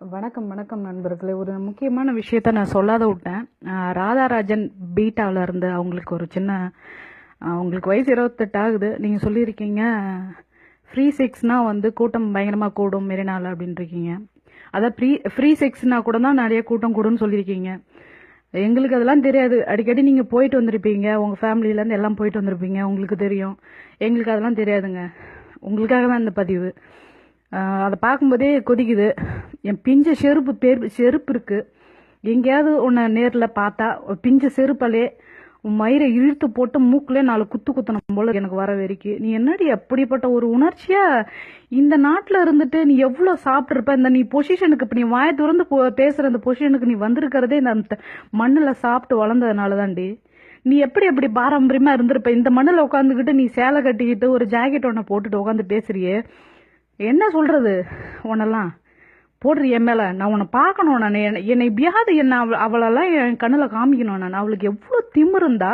வணக்கம் வணக்கம் நண்பர்களே. ஒரு முக்கியமான விஷயத்த நான் சொல்லாத விட்டேன். ராதாராஜன் பீட்டாவில் இருந்து அவங்களுக்கு ஒரு சின்ன உங்களுக்கு வயசு 28 ஆகுது. நீங்கள் சொல்லியிருக்கீங்க ஃப்ரீ செக்ஸ்னா கூட்டம் பயங்கரமாக கூடும் மெரினால அப்படின்னு இருக்கீங்க. அதான் ஃப்ரீ செக்ஸ்னா கூட தான் நிறைய கூட்டம் கூடும்னு சொல்லியிருக்கீங்க. எங்களுக்கு அதெல்லாம் தெரியாது. அடிக்கடி நீங்கள் போயிட்டு வந்திருப்பீங்க, உங்கள் ஃபேமிலியிலேருந்து எல்லாம் போயிட்டு வந்திருப்பீங்க, உங்களுக்கு தெரியும். எங்களுக்கு அதெல்லாம் தெரியாதுங்க. உங்களுக்காக தான் இந்த பதிவு. அதை பார்க்கும்போதே கொதிக்குது. என் பிஞ்ச செருப்பு இருக்கு. எங்கேயாவது உன்னை நேரில் பார்த்தா பிஞ்ச செருப்பாலே உன் மயிரை இழுத்து போட்டு மூக்குலே 4 குத்து குத்தணும் போல எனக்கு வர வரைக்கும். நீ என்னடி அப்படிப்பட்ட ஒரு உணர்ச்சியா இந்த நாட்டில் இருந்துட்டு நீ எவ்வளோ சாப்பிட்ருப்ப. இந்த நீ பொசிஷனுக்கு இப்போ நீ வாயை திறந்து பேசுகிற அந்த பொசிஷனுக்கு நீ வந்திருக்கிறதே இந்த மண்ணில் சாப்பிட்டு வளர்ந்ததுனால தாண்டி. நீ எப்படி பாரம்பரியமா இருந்திருப்ப. இந்த மண்ணில் உட்காந்துக்கிட்டு நீ சேலை கட்டிக்கிட்டு ஒரு ஜாக்கெட் ஒன்றை போட்டுட்டு உட்காந்து பேசுறியே, என்ன சொல்றது? உன்னெல்லாம் போடுற என் மேல நான் உன்னை பார்க்கணும். நான் என்னை எப்படியாவது அவளெல்லாம் என் கண்ணில் காமிக்கணும். நான் அவளுக்கு எவ்வளோ திமிரு இருந்தா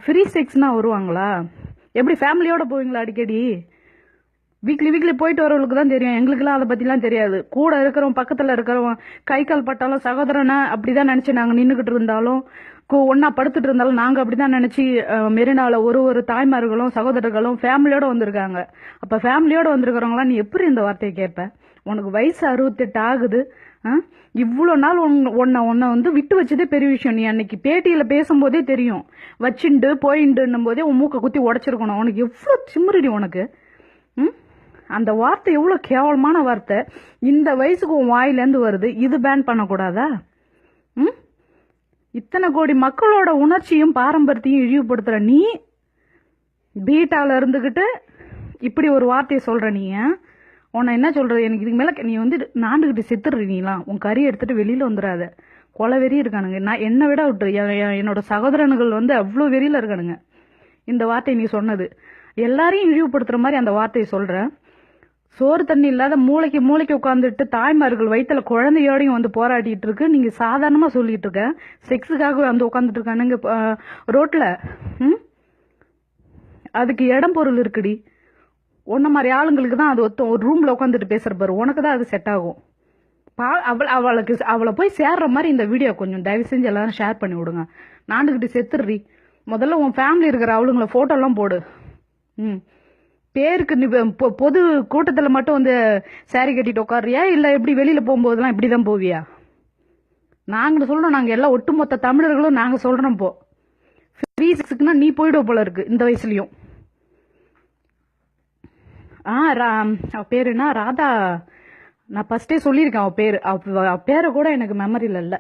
ஃப்ரீ செக்ஸ்னா வருவாங்களா? எப்படி ஃபேமிலியோட போவீங்களா? அடிக்கடி வீக்லி போயிட்டு வரவங்களுக்கு தான் தெரியும். எங்களுக்குலாம் அதை பற்றிலாம் தெரியாது. கூட இருக்கிறவன் பக்கத்தில் இருக்கிறவன் கை கால் பட்டாலும் சகோதரனை அப்படிதான் நினச்சி நாங்கள் நின்றுக்கிட்டு இருந்தாலும் ஒன்னா படுத்துட்டு இருந்தாலும் நாங்கள் அப்படிதான் நினச்சி மெரினால ஒரு தாய்மார்களும் சகோதரர்களும் ஃபேமிலியோட வந்திருக்காங்க. அப்போ ஃபேமிலியோட வந்திருக்கிறவங்களாம் நீ எப்படி இந்த வார்த்தையை கேட்ப? உனக்கு வயசு 68 ஆகுது. இவ்வளோ நாள் உன்னை விட்டு வச்சதே பெரிய விஷயம். நீ அன்னைக்கு பேட்டியில் பேசும்போதே தெரியும். வச்சுண்டு போயிண்டுன்னும் போதே உன் மூக்கை குத்தி உடச்சிருக்கணும். உனக்கு எவ்வளோ சிம்முறடி உனக்கு. அந்த வார்த்தை எவ்வளோ கேவலமான வார்த்தை. இந்த வயசுக்கு உன் வாயிலேருந்து வருது. இது பேன் பண்ணக்கூடாதா? இத்தனை கோடி மக்களோட உணர்ச்சியும் பாரம்பரியத்தையும் இழிவுபடுத்துற நீ பீட்டால இருந்துகிட்டு இப்படி ஒரு வார்த்தையை சொல்ற. நீ உன்னை என்ன சொல்றது? எனக்கு இதுக்கு மேல நீ நாண்டுகிட்டு செத்துடுற. நீலாம் உன் கறி எடுத்துட்டு வெளியில வந்துடாத. கொலை வெறி இருக்கானுங்க. நான் என்னை விட விட்டு என்னோட சகோதரன்கள் அவ்வளோ வெறியில இருக்கானுங்க. இந்த வார்த்தையை நீ சொன்னது எல்லாரையும் இழிவுபடுத்துற மாதிரி அந்த வார்த்தையை சொல்ற. சோறு தண்ணி இல்லாத மூளைக்கு உட்காந்துட்டு தாய்மார்கள் வயிற்றுல குழந்தையோடையும் போராடிட்டு இருக்கு. நீங்க சாதாரணமா சொல்லிட்டு இருக்க செக்ஸுக்காக உட்காந்துட்டு இருக்கானுங்க ரோட்ல. அதுக்கு இடம் பொருள் இருக்குடி. உன்ன மாதிரி ஆளுங்களுக்கு தான் அது ஒரு ரூம்ல உட்காந்துட்டு பேசுற பாரு, உனக்கு தான் அது செட் ஆகும். அவளை போய் சேர்ற மாதிரி இந்த வீடியோ கொஞ்சம் தயவு செஞ்சு எல்லாரும் ஷேர் பண்ணி விடுங்க. நாண்டுகிட்டு செத்துடுறி. முதல்ல உன் ஃபேமிலி இருக்கிற அவளுங்களை போட்டோ எல்லாம் போடு. பேருக்கு நீ பொது கூட்டத்தில் மட்டும் சாரி கட்டிட்டு உட்காரியா, இல்லை எப்படி வெளியில போகும்போதெல்லாம் இப்படிதான் போவியா? நாங்கள் சொல்றோம். நாங்கள் எல்லாம் ஒட்டுமொத்த தமிழர்களும் நாங்கள் சொல்றோம். இப்போ ஃப்ரீ செக்ஸ்க்குன்னா நீ போயிடுவ போல இருக்கு இந்த வயசுலயும். அவ பேரு என்ன? ராதா. நான் ஃபர்ஸ்டே சொல்லியிருக்கேன் அவ பேரு. அவ பேரை கூட எனக்கு மெமரியில் இல்லை.